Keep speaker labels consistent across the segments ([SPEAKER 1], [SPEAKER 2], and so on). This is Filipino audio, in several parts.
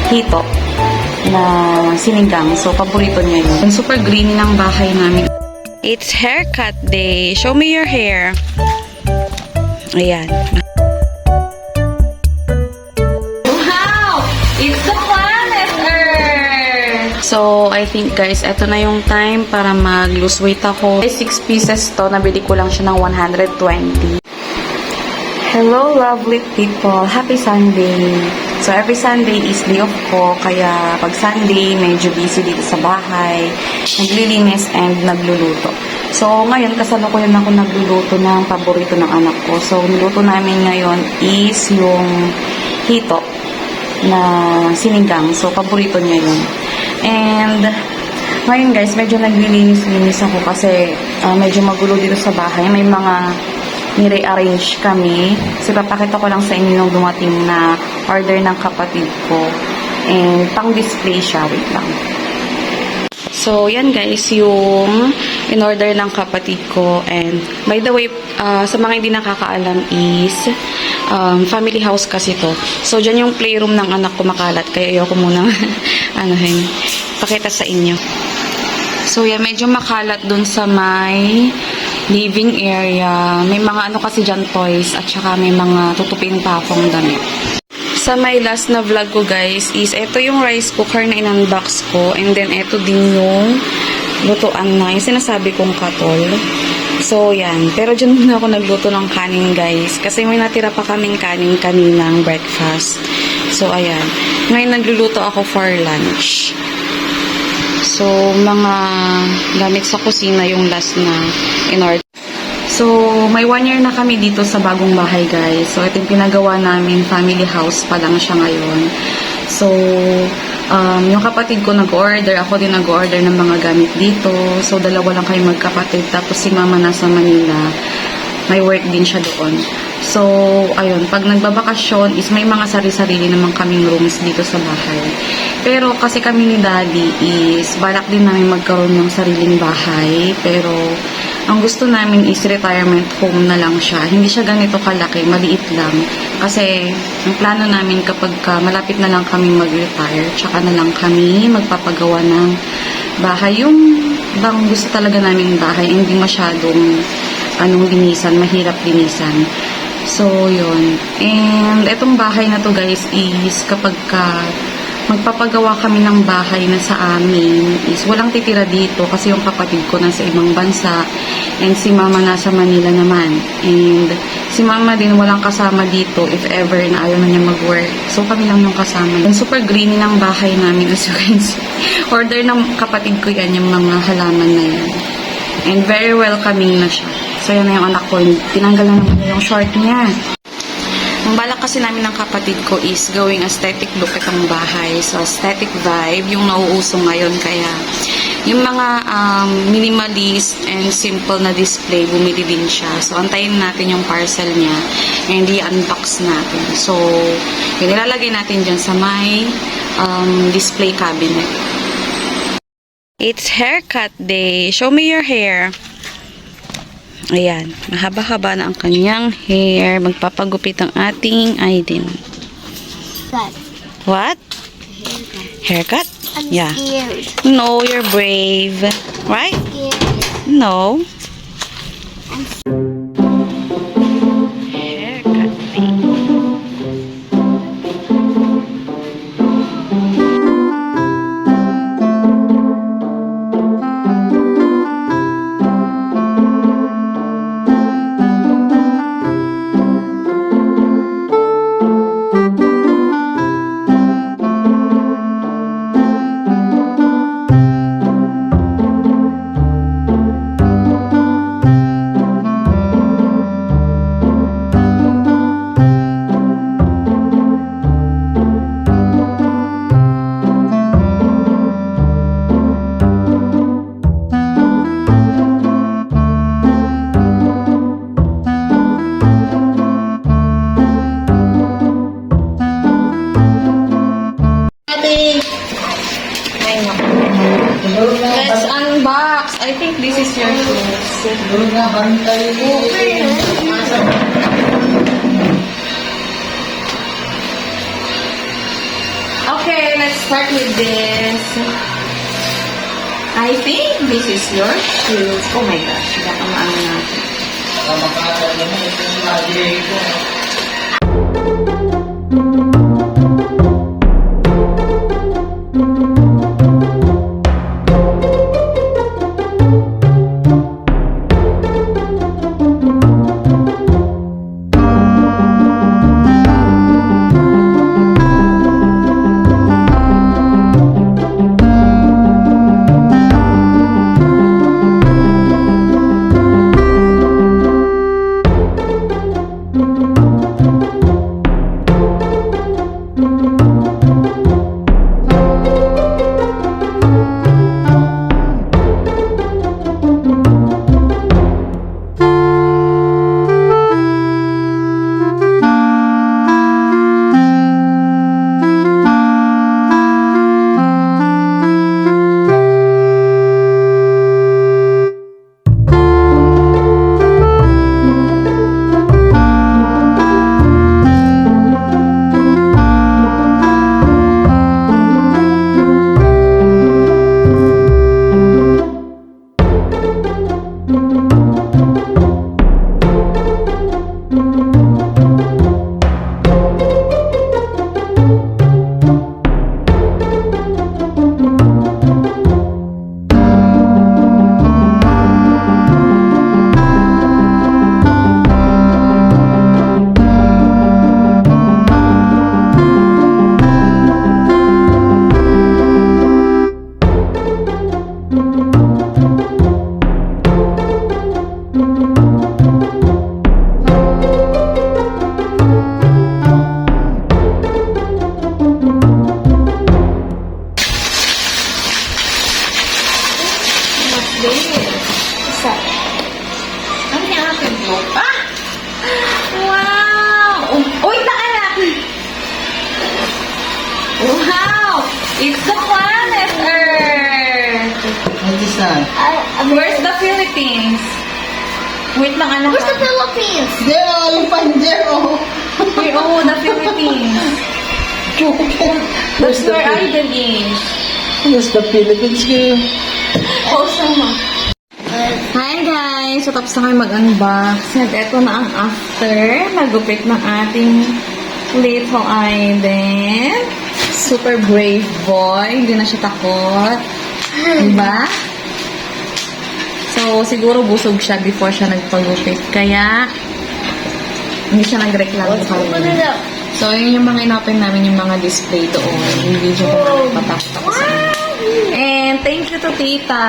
[SPEAKER 1] hito na sinigang. So, paborito niya yun. Super green ng bahay namin. It's haircut day. Show me your hair. Ayan. Wow! It's the planet Earth! So, I think guys, eto na yung time para mag-lose weight ako. 6 pieces to. Nabili ko lang siya ng 120. Hello, lovely people. Happy Sunday. So, every Sunday is day off ko. Kaya, pag Sunday, medyo busy dito sa bahay. Naglilinis and nagluluto. So, ngayon, kasalukuyan ako nagluluto ng paborito ng anak ko. So, niluto namin ngayon is yung hito na sinigang. So, paborito niya yun. And, ngayon guys, medyo naglilinis-linis ako kasi medyo magulo dito sa bahay. May mga nire-arrange kami. So, papakita ko lang sa inyo yung dumating na order ng kapatid ko. And, pang-display siya. Wait lang. So, yan guys, yung in-order ng kapatid ko. And, by the way, sa mga hindi nakakaalam is, family house kasi to. So, dyan yung playroom ng anak ko makalat. Kaya ayoko munang, pakita sa inyo. So, yan, medyo makalat dun sa may living area. May mga kasi dyan toys at saka may mga tutupin pa akong damit. Sa my last na vlog ko guys is ito yung rice cooker na in-unbox ko and then ito din yung lutuan na yung sinasabi kong katol. So yan, pero dyan muna ako nagluto ng kanin guys kasi may natira pa kaming kanin kaninang breakfast. So ayan, ngayon nagluluto ako for lunch. So, mga gamit sa kusina yung last na in-order. So, may 1 year na kami dito sa bagong bahay, guys. So, ito yung pinagawa namin. Family house pa lang siya ngayon. So, yung kapatid ko nag-order. Ako din nag-order ng mga gamit dito. So, dalawa lang kayo magkapatid. Tapos, si mama nasa Manila. May work din siya doon. So, ayun, pag nagbabakasyon is may mga sari-sarili naman kaming rooms dito sa bahay. Pero kasi kami ni Daddy is balak din namin magkaroon ng sariling bahay. Pero ang gusto namin is retirement home na lang siya. Hindi siya ganito kalaki, maliit lang. Kasi ang plano namin kapag malapit na lang kami mag-retire, tsaka na lang kami magpapagawa ng bahay. Yung bang gusto talaga namin bahay, hindi masyadong linisan, mahirap linisan. So, yun. And, etong bahay na to guys is kapag magpapagawa kami ng bahay na sa amin is walang titira dito kasi yung kapatid ko nasa ibang bansa and si mama nasa Manila naman. And, si mama din walang kasama dito if ever na ayaw na niya mag-work. So, kami lang yung kasama. And, super green ng bahay namin as you can see. Order ng kapatid ko yan, yung mga halaman na yan. And, very welcoming na siya. So, yan na yung anak ko. Tinanggal na naman yung short niya. Ang balak kasi namin ng kapatid ko is gawing aesthetic look itong bahay. So, aesthetic vibe, yung nauuso ngayon. Kaya, yung mga minimalist and simple na display, bumili din siya. So, antayin natin yung parcel niya and i-unbox natin. So, yun, ilalagay natin dyan sa may display cabinet. It's haircut day. Show me your hair. Ayan, mahaba-haba na ang kanyang hair. Magpapagupit ang ating Aiden. What? Haircut?
[SPEAKER 2] I'm
[SPEAKER 1] yeah.
[SPEAKER 2] scared.
[SPEAKER 1] No, you're brave. Right?
[SPEAKER 2] Scared.
[SPEAKER 1] No. Haircut day. Let's unbox. I think this is your shoes. Okay, let's start with this. I think this is your shoes. Oh my gosh, baka maano natin.
[SPEAKER 2] Makakal naman ito yung magic ko.
[SPEAKER 1] Isa. Ano niya aking vlog? Ah! Wow! Uy, anak! Wow! It's the planet Earth!
[SPEAKER 2] What is that?
[SPEAKER 1] Where's the Philippines? Wait lang, anak.
[SPEAKER 3] Where's the Philippines?
[SPEAKER 2] Zero, yung panjero.
[SPEAKER 1] Wait, oh, the Philippines. That's where Idol is.
[SPEAKER 2] Where's the Philippines girl?
[SPEAKER 1] Oh, sama. Hi guys! So tapos na kayo mag-unbox. And eto na ang after. Nagupit ng ating little Aiden. Super brave boy. Hindi na siya takot. Diba? So, siguro busog siya before siya nagpagupit. Kaya, hindi siya nagreklamo
[SPEAKER 3] Open
[SPEAKER 1] kanina.
[SPEAKER 3] it up.
[SPEAKER 1] So, yun yung mga in-open namin yung mga display doon. Yung video ko na patapos. And thank you to Tita.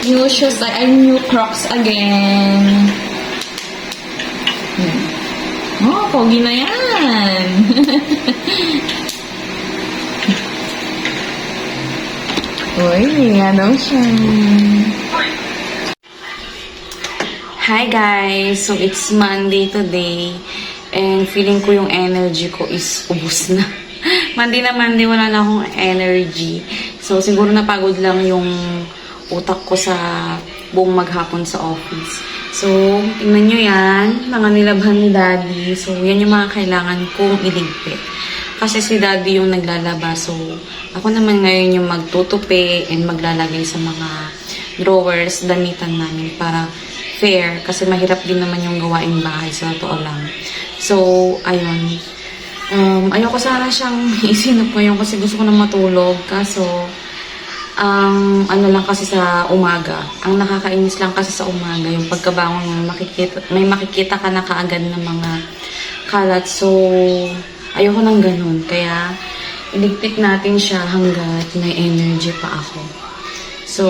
[SPEAKER 1] New shoes, new Crocs again. Oh, pogi na yan. Uy, ano siya? Hi guys! So, it's Monday today. And feeling ko yung energy ko is ubus na. Monday na Monday, wala na akong energy. So, siguro napagod lang yung utak ko sa buong maghapon sa office. So, tingnan nyo yan. Mga nilabhan ni Daddy. So, yan yung mga kailangan kong iligpit. Kasi si Daddy yung naglalaba. So, ako naman ngayon yung magtutupi and maglalagay sa mga drawers, damitan namin para fair. Kasi mahirap din naman yung gawain bahay sa totoo lang. So, ayun. Ayoko sana siyang isinop ngayon kasi gusto ko na matulog. Kaso, ano lang kasi sa umaga. Ang nakakainis lang kasi sa umaga, yung pagkabangon may makikita ka na kaagad ng mga kalat. So, ayoko nang ganun. Kaya, iligpit natin siya hanggat may energy pa ako. So,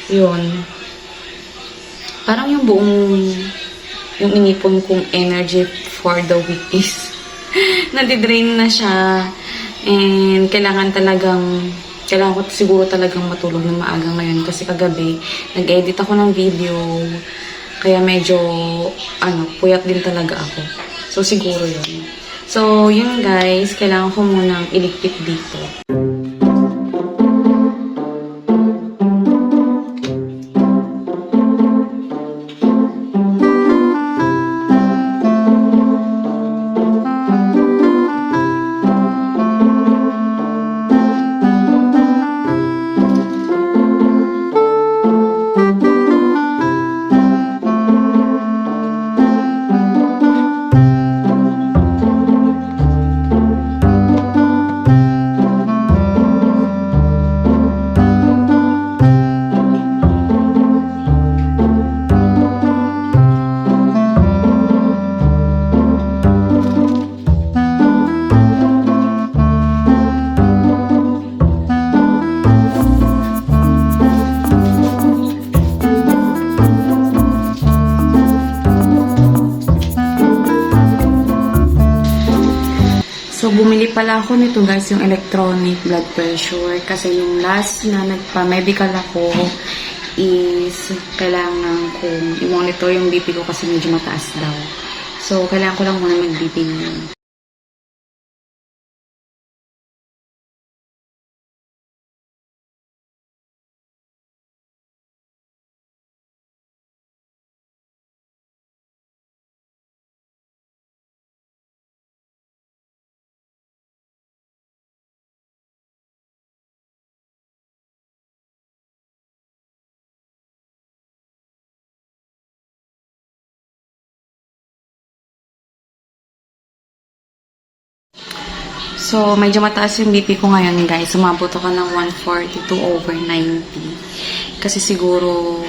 [SPEAKER 1] yun. Parang yung yung inipon kong energy for the week is nadidrain na siya. And kailangan ko siguro talagang matulog ng maaga ngayon kasi kagabi nag-edit ako ng video kaya medyo puyat din talaga ako. So siguro yun. So yun guys, kailangan ko munang iligpit dito. pala ako nito guys, yung electronic blood pressure. Kasi yung last na nagpa-medical ako is kailangan kong i-monitor yung BP ko kasi medyo mataas daw. So, kailangan ko lang muna mag-BP ngayon. So, medyo mataas yung BP ko ngayon, guys. Sumabot ako ng 142/90. Kasi siguro,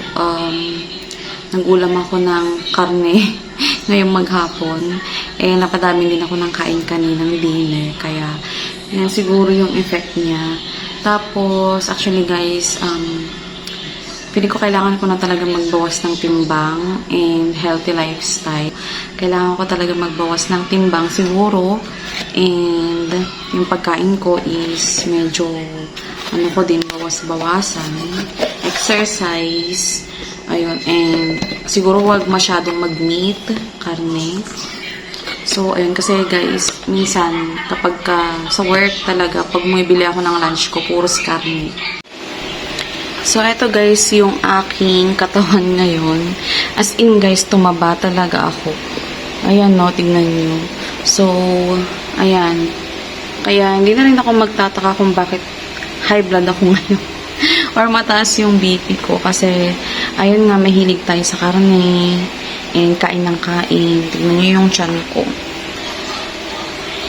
[SPEAKER 1] nag-ulam ako ng karne ngayong maghapon. Eh, napadami din ako ng kain kaninang dinner. Kaya, yan siguro yung effect niya. Tapos, actually, guys, pili ko kailangan ko na talaga magbawas ng timbang and healthy lifestyle. Kailangan ko talaga magbawas ng timbang siguro. And yung pagkain ko is medyo ko din bawas-bawasan. Exercise. Ayun. And siguro wag masyadong mag-meat, karne. So, ayun. Kasi guys, minsan kapag sa work talaga, pag bumibili ako ng lunch ko, puros karne. So, eto guys, yung aking katawan ngayon. As in guys, tumaba talaga ako. Ayan no, tignan nyo. So, ayan. Kaya, hindi na rin ako magtataka kung bakit high blood ako ngayon. Or mataas yung BP ko. Kasi, ayun nga, mahilig tayo sa karne. And kain ng kain. Tignan nyo yung tiyan ko.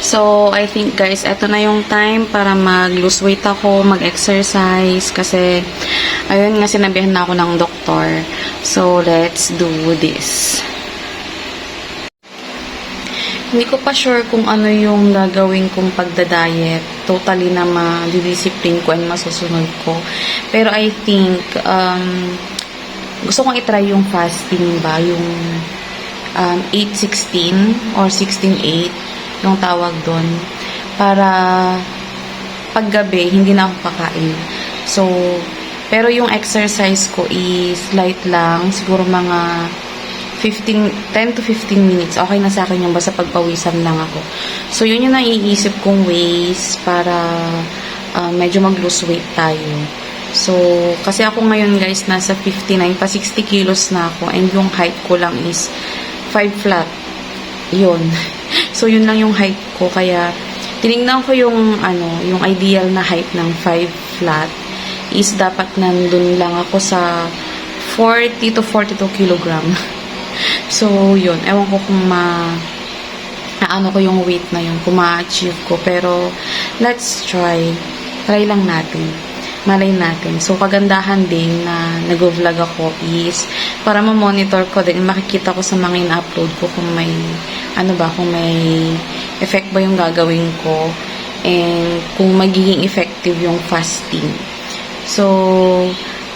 [SPEAKER 1] So, I think guys, eto na yung time para mag-lose weight ako, mag-exercise, kasi, ayun nga, sinabihan na ako ng doktor. So, let's do this. Hindi ko pa sure kung ano yung gagawin kong pagda-diet. Totally na ma-discipline ko and masusunod ko. Pero I think, gusto kong itry yung fasting ba, yung 8-16 or 16-8. Yung tawag doon, para paggabi, hindi na ako kakain. So, pero yung exercise ko is light lang, siguro mga 10 to 15 minutes. Okay na sa akin yung basta pagpawisan lang ako. So, yun yung naiisip kong ways para medyo mag-lose weight tayo. So, kasi ako ngayon guys, nasa 59 pa 60 kilos na ako, and yung height ko lang is 5 flat. Yun. So, yun lang yung height ko. Kaya, tinignan ko yung, yung ideal na height ng 5 flat is dapat nandun lang ako sa 40 to 42 kilogram. So, yun. Ewan ko kung naano ko yung weight na yun, kung ma-achieve ko. Pero, let's try. Try lang natin. Malay natin. So, kagandahan din na nag-vlog ako is para ma-monitor ko din, makikita ko sa mga in-upload ko kung may, kung may effect ba yung gagawin ko and kung magiging effective yung fasting. So,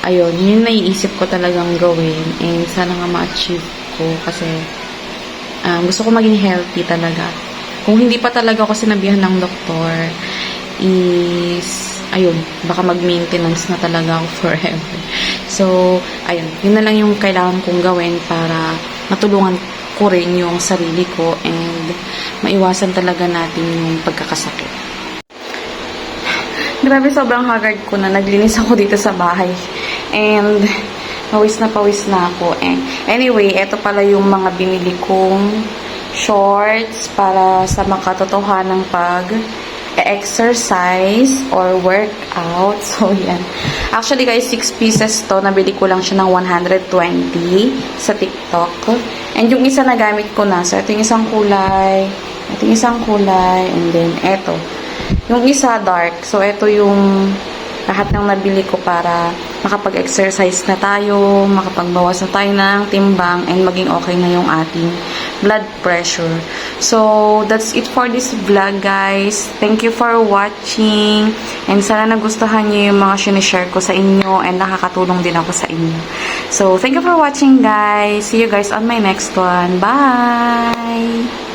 [SPEAKER 1] ayun, yun naiisip ko talagang gawin and sana nga ma-achieve ko kasi gusto ko maging healthy talaga. Kung hindi pa talaga ako sinabihan ng doktor is ayun, baka mag-maintenance na talaga ako forever. So, ayun, yun na lang yung kailangan kong gawin para matulungan ko rin yung sarili ko and maiwasan talaga natin yung pagkakasakit. Grabe, sobrang haggard ko na. Naglinis ako dito sa bahay. And, pawis na ako. And, anyway, eto pala yung mga binili kong shorts para sa makatotohanang exercise or workout. So, yan. Actually, guys, 6 pieces to. Nabili ko lang siya ng 120 sa TikTok. And yung isa na gamit ko na. So, ito yung isang kulay. Ito yung isang kulay. And then, ito. Yung isa dark. So, ito yung lahat ng nabili ko para makapag-exercise na tayo, makapagbawas na tayo ng timbang, and maging okay na yung ating blood pressure. So, that's it for this vlog, guys. Thank you for watching. And sana nagustuhan nyo yung mga sinishare ko sa inyo and nakakatulong din ako sa inyo. So, thank you for watching, guys. See you guys on my next one. Bye!